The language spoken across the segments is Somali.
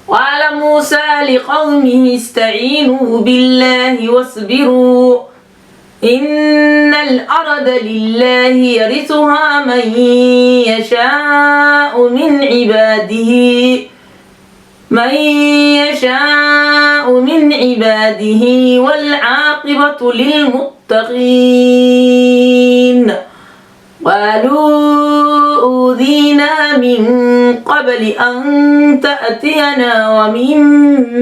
قال موسى لقومه استعينوا بالله واصبروا إن الأرض لله يرثها من يشاء من عباده والعاقبة للمتقين. قالوا أوذينا من قبل أن تأتينا ومن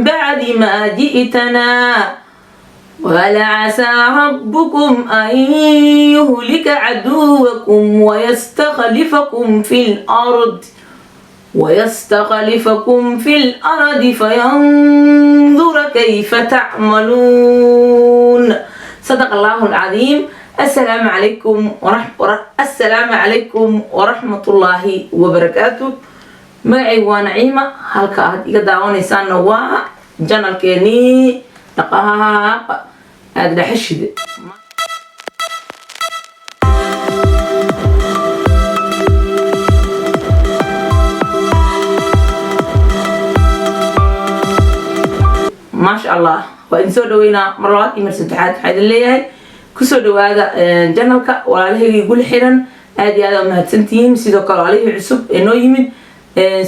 بعد ما جئتنا قال عسى ربكم أن يهلك عدوكم ويستخلفكم في الأرض فينظر كيف تعملون. صدق الله العظيم. السلام عليكم ورحمة الله وبركاته. magacay waa Naciima, halka aad iga daawanaysaan waa channelkeeni dhaqaaq aad dhaxashide. maasha Allah waa in soo dhaweynaa mar labaad iyo mar saddexaad. waxaa idin leeyahay kusoo dhawaada channelka walaalahayga gul xiran. aad iyo aad mahadsantihiin. sidoo kale walaalihii cusub ee noo yimid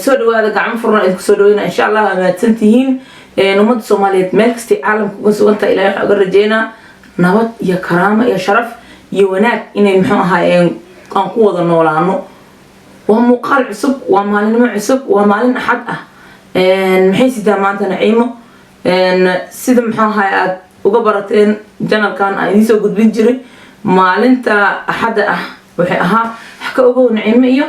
soo dhawaada gacmo furan idinku soo dhaweynaa insha Allah. mahadsantihiin. ummadda Soomaaliyeed meel kasta caalamka uga suganta ilaahay waxa uga rajeynaa nabad iyo karaamo iyo sharaf iyo wanaag inay aan ku wada noolaano. waa muuqaal cusub, waa maalinimo cusub, waa maalin axad ah. maxay sidaa maanta Naciimo sida aad uga barateen channelkan aan idin soo gudbin jiray maalinta axada ah waxay ahaa wax ka ogow Naciimo iyo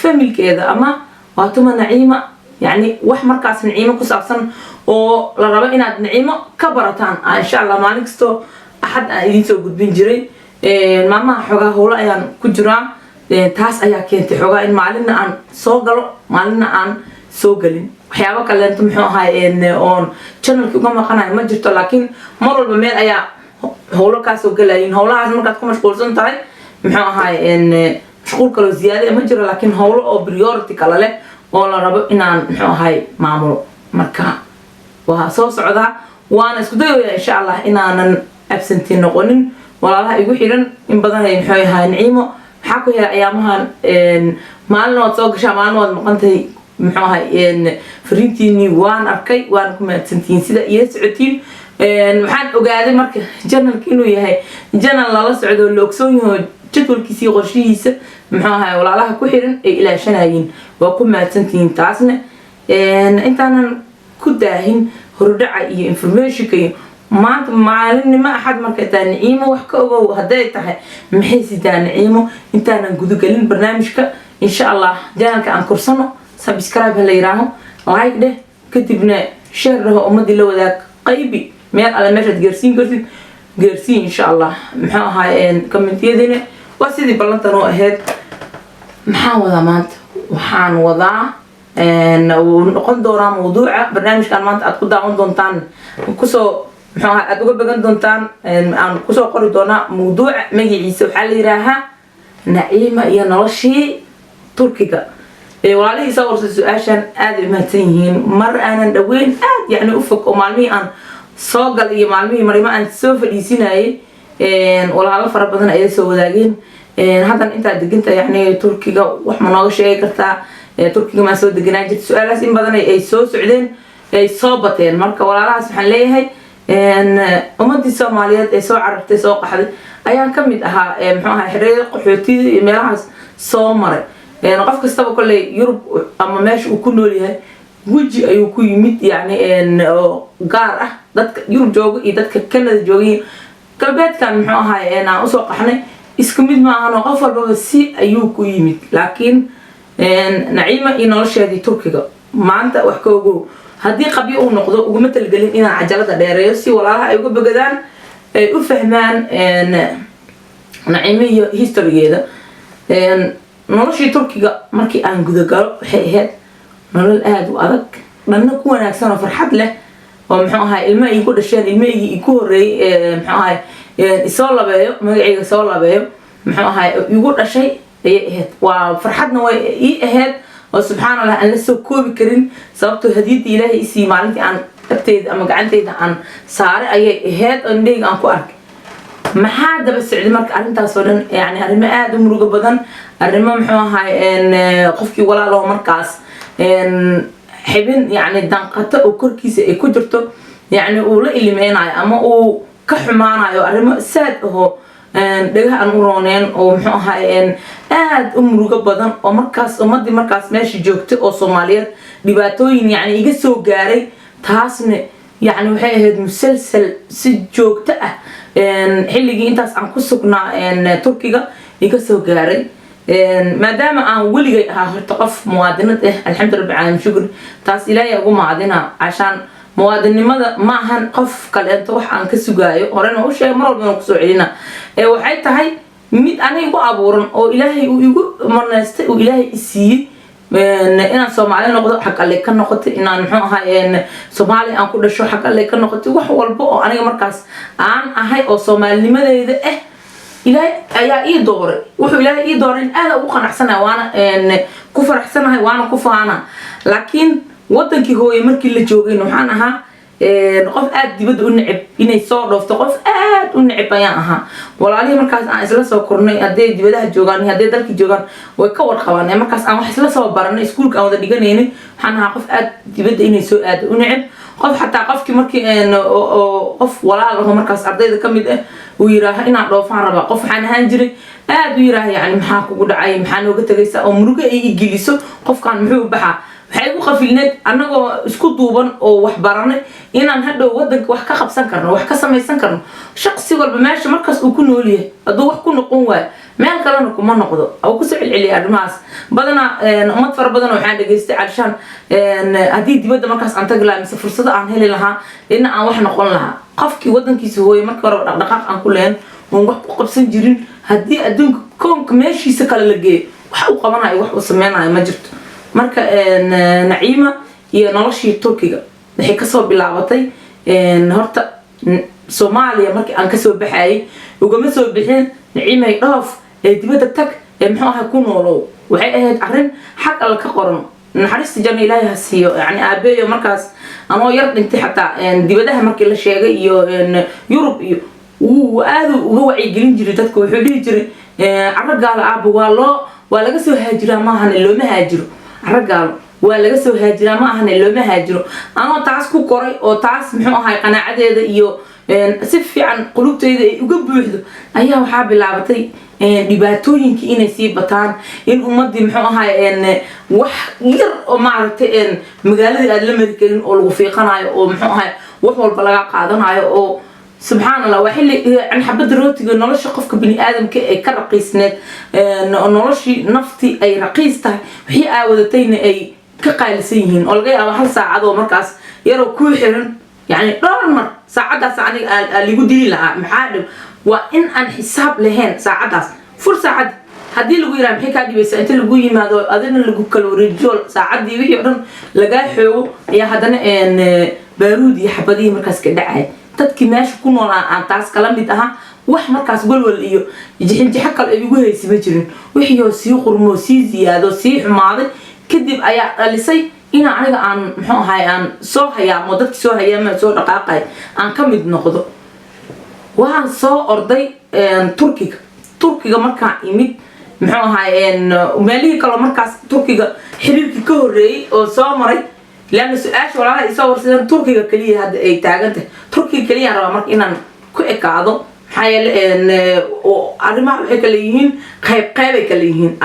familkeeda ama waa tuma Naciima يعني wax markaas Naciimo ku saabsan oo la rabo inaad Naciimo ka barataan insha Allah. maalin kasto axad aan idin soo gudbin jiray maamaha xogaa howlo ayaan ku jiraa. taas ayaa keentay xogaa in maalinna aan soo galo maalinna aan soo galin. waxyaabo kale oon channelka uga maqanayo ma jirto, laakiin mar walba meel ayaa howlo ka soo galayin. howlahaas markaad ku mashquulsan tahay mashquul kale ziyaada ma jiro, laakiin howlo oo priority kale leh oo la rabo inaan maamulo. marka waa soo socdaa, waana isku dayayaa insha Allah inaanan absent noqonin. walaalaha igu xiran in badan ay Naciimo maxaa ku helay ayaamahan maalin waad soo gashaa maalin waad maqantahay. fariintiini waan arkay, waan ku mahadsantihiin sida iyo socotiin. waxaan ogaaday marka channelka inuu yahay channel lala socdo la ogsoon yahay jadwalkiisa iyo qorshihiisa walaalaha ku xiran ay ilaashanayeen. waa ku mahadsantihiin taasna. intaanan ku daahin hordhaca iyo informationka iyo maanta maalinimo axad markay tahay Naciimo wax ka ogow haday tahay maxay sidaa Naciimo. intaanan gudagelin barnaamijka insha Allah channelka aan korsano subscribe la yiraaho, like dheh, kadibna share raho ummadii la wadaag qaybi meel ala meeshaad gaarsiin kartid gaarsiin insha Allah. commentiyadina waa sidii ballantan oo ahayd. maxaan wadaa maanta? waxaan wadaa noqon doonaa mawduuca barnaamijkan maanta aad ku daawan doontaan kusoo aad uga bagan doontaan. aan kusoo qori doonaa mawduuca magaciisa waxaa la yiraahaa Naciima iyo noloshii Turkiga. walaalihii soo warsay su'aashan aad ay mahadsan yihiin. mar aanan dhaweyn aad u fog oo maalmihii aan soo gal iyo maalmihii marimo aan soo fadhiisinayay walaalo fara badan ay soo wadaageen. hadan inta deginta Turkiga wax ma nooga sheegi kartaa? Turkiga ma soo deganaa jirtay? su'aalahaas in badan ay soo socdeen ay soo bateen. marka walaalahaas waxaan leeyahay ummadii Soomaaliyeed ee soo carartay soo qaxday ayaan ka mid ahaa xiriir qaxootida iyo meelahaas soo maray. qof kastaba kolley Yurub ama meesha uu ku nool yahay waji ayuu ku yimid gaar ah. dadka Yurub jooga iyo dadka Canada jooga galbeedkan aan usoo qaxnay isku mid ma ahan. qof walba si ayuu ku yimid. laakiin Naciima iyo nolosheedii Turkiga maanta wax ka ogow haddii qabyo uu noqdo uguma talgelin inaan cajalada dheereeyo si walaalaha ay uga bogadaan ay u fahmaan Naciima iyo historygeeda. noloshii Turkiga markii aan gudagalo waxay ahayd nolol aad u adag, dhanna ku wanaagsan oo farxad leh. oo ilmo ay ku dhasheen ilmahaygi ku horeeyay isoo labeeyo magacayga soo labeeyo igu dhashay ayay ahayd. waa farxadna way ii ahayd وسبحان الله أن لسه كوب كرين سببته هديد إلهي إسي مالنتي عن أبتيد أما قعنتيد عن صار أي هاد أنديق عن كوارك ما حدا بس عدمك أنت صورن يعني أرمى آدم رجع بدن أرمى محوها إن قفكي ولا له مركز إن حبين يعني دنقته وكركيس كجرته يعني ولا اللي معنا أما وكحمانا يو أرمى ساد هو دجها أنورانين ومحوها إن رجع بدن ومركز ومدي مركز ماشي جوكت أو صوماليات دباتوين يعني يجسوا جاري تحسن يعني وحيد مسلسل سجوكت xilligii intaas aan ku sugnaa Turkiga iga soo gaaray maadaama aan waligay ahaa horta qof muwaadinad ah alxamdulillah baan shukr taas ilaahay ugu maadina cashan muwaadinimada ma ahan qof kale inta wax aan ka sugaayo horena u sheeg mar walba ku soo celina waxay tahay mid aniga ku abuuran oo ilaahay uu igu marnaystay oo ilaahay isiiyay inaan Soomaali noqdo xaq alle ka noqoto inaan muxuu ahaa Soomaali aan ku dhasho xaq alle ka noqoto wax walba oo aniga markaas aan ahay oo Soomaalinimadeeda ilaahay ayaa ii dooray wuxuu ilaahay ii dooray in aad ugu qanacsanahay waana ku faraxsanahay waana ku faana laakiin wadankii hooyo markii la joogay waxaan ahaa qof aad dibadda u neceb inay soo dhoofto qof aad u neceb ayaan ahaa walaalihii markaas aan isla soo kornay haday dibadaha joogaan haday dalka joogaan way ka warqabaan markaas aan wax isla soo baranay iskuulka aan wada dhiganayna waxaan ahaa qof aad dibadda inay soo aad u neceb qof xataa qofkii markii qof walaal ah markaas ardayda kamid ah uu yiraaha inaan dhoofaan raba qof waxaan ahaan jiray aad u yiraaha yani maxaa kugu dhacay maxaa nooga tagaysaa oo murugo ay igiliso qofkan muxuu u baxaa waxay ugu qafilneed anagoo isku duuban oo wax baranay inaan hadhow wadanka wax ka qabsan karno wax ka samaysan karno shaqsi walba meesha markaas uu ku nool yahay adoo wax ku noqon waay meel kalena kuma noqdo oo ku soo celceliya arrimahaas badana umad far badan waxaan dhageystay alshan hadii dibadda markaas aan tag lahaa mise fursado aan heli lahaa in aan wax noqon lahaa qofkii wadankiisa hooyo markii hore dhaqdhaqaaq aan ku leen oo wax ku qabsan jirin hadii adduunka koonka meeshiisa kala la geeyo wax uu qabanayo wax uu sameeynayo ma jirto marka Naciima iyo noloshii Turkiga waxay ka soo bilaabatay horta Soomaaliya markii aan ka soo baxay ugama soo bixin Naciima ay dhoof dibadda tag muxuu ahaa ku noolow waxay ahayd arrin xaq alla ka qoran naxariista janna ilaahay hasiyo yani aabeeyo markaas anoo yar dhintay xataa dibadaha markii la sheegay iyo Yurub iyo uu aad uga wacyigelin jiray dadku wuxuu dhihi jiray aragaal aabo waa laga soo haajiraa ma ahan looma haajiro aragaal waa laga soo haajiraa ma ahan looma haajiro anoo taas ku koray oo taas muxuu ahaa qanaacadeeda iyo si fiican qulubteeda ay uga buuxdo ayaa waxa bilaabatay dhibaatooyinkii inay sii bataan in ummadii muxuu ahaa wax yar oo maaragtay magaalada aad la mari karin oo lagu fiiqanayo oo muxuu ahaa wax walba laga qaadanayo oo سبحان الله وحلي عن حبة روتي نولش قفك بني آدم كأي كرقيسنت نولش نفتي أي رقيسته وهي عودتين أي كقالسين ألقي أو هل ساعة أو مركز يرو كوحرن يعني رمر ساعة ساعة اللي يقولي لها محارب وإن أن حساب لهن ساعة فرصة عد هدي اللي يقول رام حكاية بس أنت اللي يقول ما ذو أذن اللي يقول كالوريجول ساعة دي ويحرن لقاه حيو يا هذا إن بارودي حبدي مركز كدعاء dadkii meesha ku noolaa aan taas kala mid aha wax markaas golwal iyo jixinjixa kale ay ugu heysima jirin wixii sii qurmo sii ziyaado sii xumaaday kadib ayaa dhalisay in aniga aan muxuu ahay aan soo hayaamo dadkii soo hayaama soo dhaqaaqay aan ka mid noqdo waan soo orday Turkiga markaan imid muxuu ahay meelihii kale markaas Turkiga xiriirkii ka horeeyay oo soo maray لأن السؤال شو رأي يصور سيدنا تركيا كلية هذا أي تاجنته تركيا كلية رأى مرك إن كأك عضو حيل إن وعرما كليهين قيب كليهين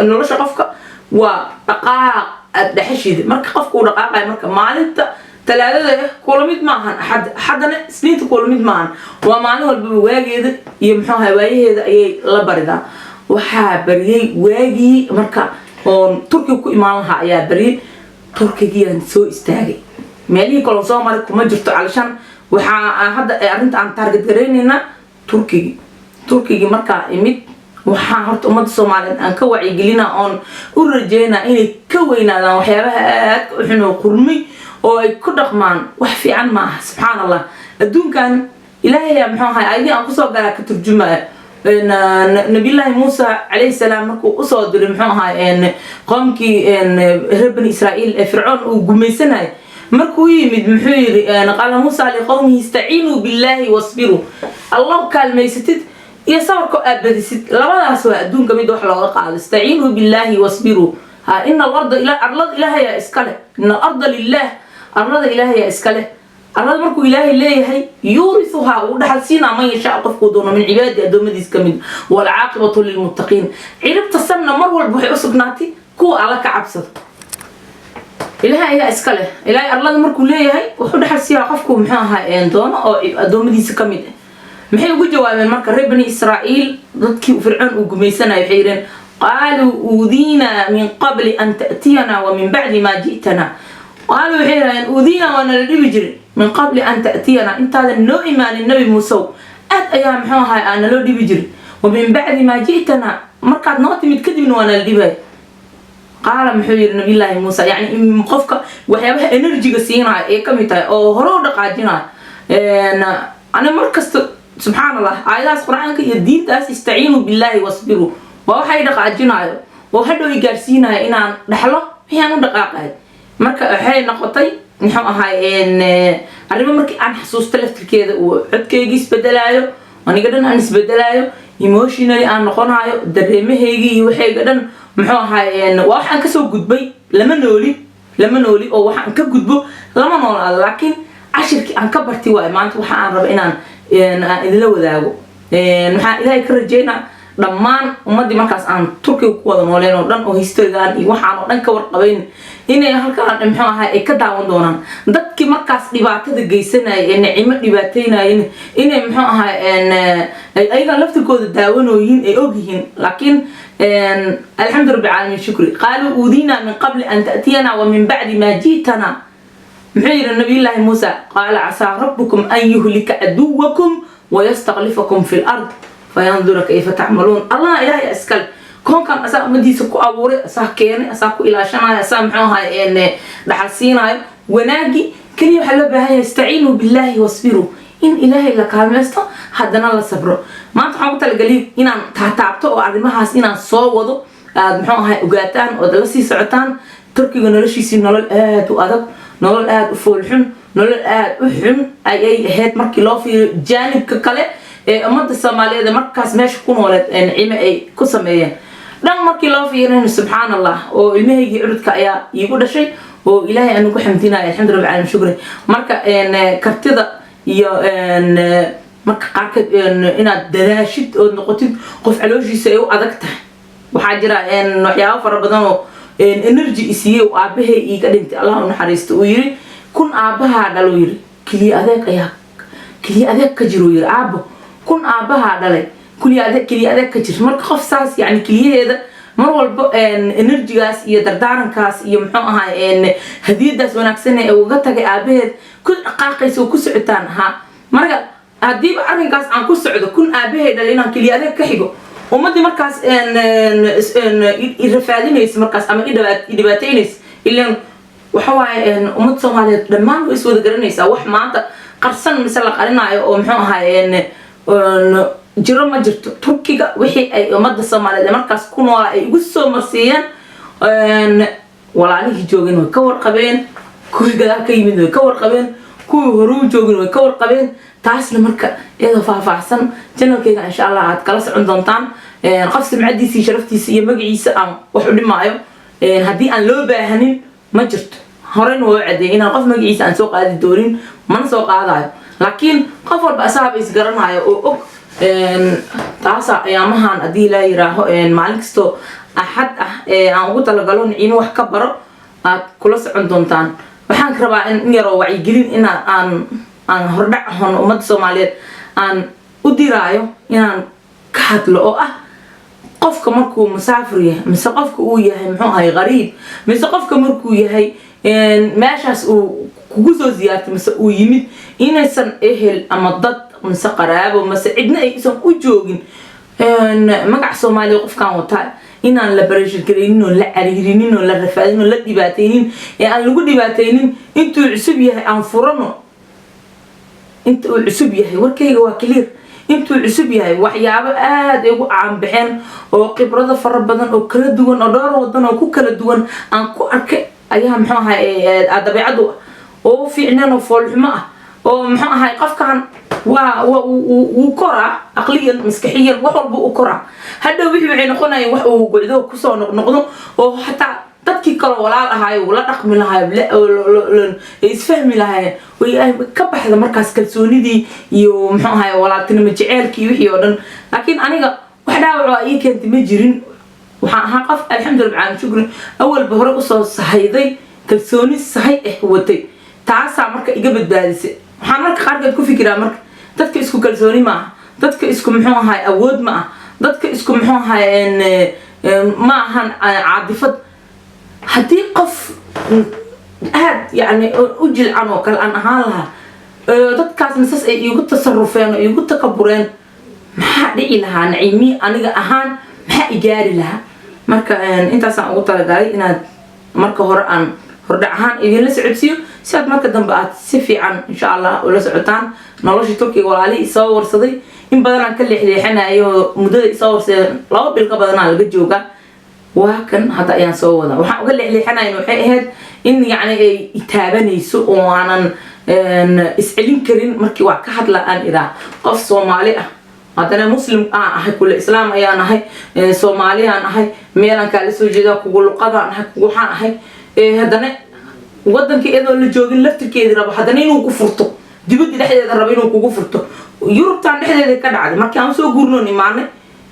إنه ليش قفك ودقائق الدحشيد مرك قفك ودقائق مرك معلنت ثلاثة كولوميت معهن حدنا سنين كولوميت معهن ومعناه البواجد يمحوا هوايه هذا أي لبرده وحابريه واجي مرك تركيا كإيمانها يا بري تركيا سو استاغي مالي كلو سو مارك كما جرتو علشان waxa hadda arinta aan target gareynayna Turkiga marka imid waxa horta umada Soomaaliyeed aan ka wacyi gelina on u rajeena inay ka weynaadaan waxyaabaha aad u xun oo qurmi oo ay ku dhaqmaan wax fiican ma aha subhanallah adduunkan ilaahay maxaa ahay aydi aan ku soo galaa ka turjumaa نبي الله موسى عليه السلام مركو أصدر محوها إن قومكي إن ربني إسرائيل فرعون وجميسنا مركو يمد محير قال موسى لقومه استعينوا بالله واصبروا الله قال ما يستد يصوركم أبد ست لا سواء دون كميد وحلا قال استعينوا بالله واصبروا إن الأرض إله يا إسكاله إن الأرض لله الأرض إله يا إسكاله الأرض مركو إله هي يورثها ودحل سينا ما يشاء قفكودون من عبادي أدومديس كميد والعاقبة للمتقين عرفت السمنة مرة البحي أسقناتي كو على كعبسط إله يا إسكاله إله الأرض مركو هي ودحل سينا قفكو محاها إن أو أدومديس كميد maxay ugu jawaabeen marka reer bani Israa'iil dadkii Fircoon uu gumaysanay xiriireen qaalu udina min qabli an ta'tiyana wa min ba'di ma ji'tana qaalu xiriireen udina wa naldibi jir min qabli an ta'tiyana inta noo iimaan nabi Muuse aad ayaa maxaa ahay aan loo dhibi jir wa min ba'di ma ji'tana markaad noo timid kadibna waa naldibay qaala muxuu yiri nabi Ilaahi Muuse yaani qofka waxyaabaha energy-ga siinaa ee kamid tahay oo hore u dhaqaajinaa ana markasta سبحان الله آيات القرآن كي الدين تاس استعينوا بالله واصبروا وحي دقاجنايو وهدو يجارسينا إن نحلو هي أنا دقاقة مركا حي نقطي نحن هاي إن أنا مركي أنا حسوس تلفت كذا وعد كيجيس بدلايو أنا قدرنا أنس بدلايو emotionally أنا نقونايو دريمه هيجي وحي قدرنا محو هاي إن واحد كسو جدبي لما نولي أو واحد كجدبو لما نول لكن عشر كي أنا كبرتي واي ما أنت واحد رب إذا لو ذاقو نحن إلهي كرجينا dhammaan ummadii markaas aan Turkiga ku wada nooleen oo dhan oo historygan iyo waxaan oo dhan ka warqabayn inay halkaan maxay ahay ay ka daawan doonaan dadkii markaas dhibaatada geysanay ee nicimo dhibaateynayeen inay maxay ahay ayaga laftirkooda daawanooyin ay ogyihiin laakiin alxamdu rabbil caalamiin shukri qaalu udina min qabli an ta'tiyana wa min ba'di ma ji'tana محير النبي الله موسى قال عسى ربكم أن يهلك عدوكم ويستخلفكم في الأرض فينظر كيف تعملون الله إلهي أسكال كون كان أسا مدي سكو أبوري أسا كيني أسا كو إلى شنا أسا محوها إن دحسينا وناجي كل يحل بها يستعينوا بالله واصبروا إن إلهي لك هالمستا حدنا الله صبره ما تحاول تلقلي إن تعتبتوا وعلمها سينا صوّدوا محوها أجاتان ودلسي سعتان تركي جنرشي سينال آد وأدب nolol aad u foolxun nolol aad u xun ayay ahayd markii loo fiiriyo jaanibka kale ee ummadda Soomaaliyeed markaas meesha ku nooleed nicimo ay ku sameeyeen dhan markii loo fiiriyo subhanallah oo ilmahaygi cududka ayaa iigu dhashay oo ilaahay aanu ku xamdinayo alxamdulillah caalam shukri marka kartida iyo marka qaarkeed inaad dadaashid oo noqotid qof calooshiisa ay u adag tahay waxaa jira waxyaabo fara badan oo energy isiye oo aabahay iiga dhintay Allah u naxariisto uu yiri kun aabaha dhalo yiri kaliya adeeg ka jiro yiri aabo kun aabaha dhalay kaliya adeeg ka jiro marka qof saas yani kaliyaheeda mar walba energy-gaas iyo dardaarankaas iyo muxuu ahaa hadiyadaas wanaagsan ee uga tagay aabaheed ku dhaqaaqayso ku socotaan marka hadii arrinkaas aan ku socdo kun aabahay dhalay inaan kaliya adeeg ka xigo ummadii markaas irfaadinaysa markaas ama idibaateynaysa ilaan waxa waaye ummad Soomaaliyeed dhammaan way soo garanaysaa wax maanta qarsan mise la qarinayo oo muxuu ahaa jiro ma jirto Turkiga wixii ay ummadda Soomaaliyeed markaas ku noolaa ay ugu soo marsiiyeen walaalihii joogeen way ka warqabeen kuwii gadaal ka yimid way ka warqabeen kuwii hore joogeen way ka warqabeen taasna marka iyada faahfaahsan channelkayga insha Allah aad kala socon doontaan qof sumcadiisa sharaftiisa iyo magaciisa aan wax u dhimaayo hadii aan loo baahanin ma jirto horena waa cadeey inaan qof magaciisa aan soo qaadi doonin mana soo qaadayo laakiin qof walba asaab is garanayo oo og taasa ayaamahan hadii la yiraaho maalin kasto axad aan ugu talagalo nicimo wax ka baro aad kula socon doontaan waxaan rabaa in yaro wacyi gelin in aan hordhac ahaan ummadda Soomaaliyeed aan u diraayo inaan ka hadlo oo qofka markuu musaafir yahay mise qofka uu yahay muxuu ahay qariib mise qofka markuu yahay meeshaas uu kugu soo ziyaartay mise uu yimid inaysan ehel ama dad mise qaraabo mise cidna aysan u joogin magac Soomaaliya qofkan wata inaan la barashad galeynin oo la cariirinin oo la rafaadin oo la dhibaateynin ee aan lagu dhibaateynin intuu cusub yahay aan furano inta uu cusub yahay warkayga waa clear intuu cusub yahay waxyaabo aad ay ugu caanbaxeen oo khibrado fara badan oo kala duwan oo dhowr wadan oo ku kala duwan aan ku arkay ayaa muxuu ahay dabeecadu oo fiicnaan oo foolxumo ah oo muxuu ahay qofkan wuu koraa aqliyan maskaxiyan wax walba uu koraa hadhow wixii waxay noqonayaan wax uu gocdo kusoo noqnoqdo oo xataa dadkii kale walaal ahaay uu la dhaqmi lahaay isfahmi lahaay way ka baxda markaas kalsoonidii iyo muxuu ahay walaaltinimo jaceelkii wixii oo dhan laakiin aniga wax dhaawac ay keentay ma jirin waxaan ahaa qof alxamdulillah shukri awalba hore usoo sahayday kalsooni sahay watay taasaa marka iga badbaadisay waxaan marka qaarkeed ku fikiraa marka dadka isku kalsooni ma aha dadka isku muxuu ahay awood ma aha dadka isku muxuu ahay ma ahan caadifad haddii qof aad yani u jilcan oo kale aan ahaan lahaa dadkaasna saas ay iigu tasarufeen oo iigu takabureen maxaa dhici lahaa naciimi aniga ahaan maxaa igaari lahaa marka intaasaan ugu talagalay inaad marka hore aan hordhac ahaan idinla socodsiiyo si aad marka dambe aad si fiican insha allah ula socotaan nolosha turkiga walaalihii isoo warsaday in badan aan ka leexleexanayo muddada isoo warsadeen 2 bil ka badanaa laga joogaa waa kan hadda ayaan soo wadaa waxaan uga leexleexanayn waxay ahayd in yani ay itaabanayso oo aanan iscelin karin markii waa ka hadla aan iraa qof Soomaali ah haddana muslim aan ahay kula islaam ayaan ahay Soomaali aan ahay meelan kala soo jeeda kugu luqadaan ahay kugu waxaan ahay haddana wadankii iyadoo la joogin laftirkeedii rabo haddana inuu ku furto dibadda dhexdeeda rabo inuu kugu furto Yurubtan dhexdeeda ka dhacday markii aan soo guurno imaanay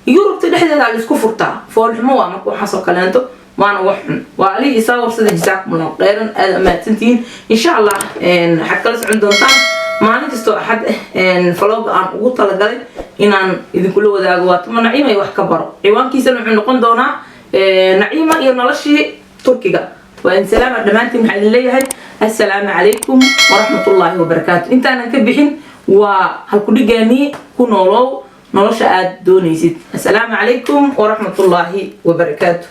Yurubta dhexdeeda la isku furtaa foolxumo waa marka waxa soo kaleento waana wax xun waa ali isa warsada jazaakumullahu khayran aad amaadsantiin insha Allah xad kala socon doontaan maalin kasta axad vlog aan ugu talagalay inaan idinkula wadaago waa tuma naciima wax ka baro ciwaankiisana wuxuu noqon doonaa naciima iyo noloshii turkiga وإن سلام دمانتي محل ليهي السلام عليكم ورحمة الله وبركاته انت أنا كبحين وهالكل جاني كنولو نرشأ دونيسيد السلام عليكم ورحمة الله وبركاته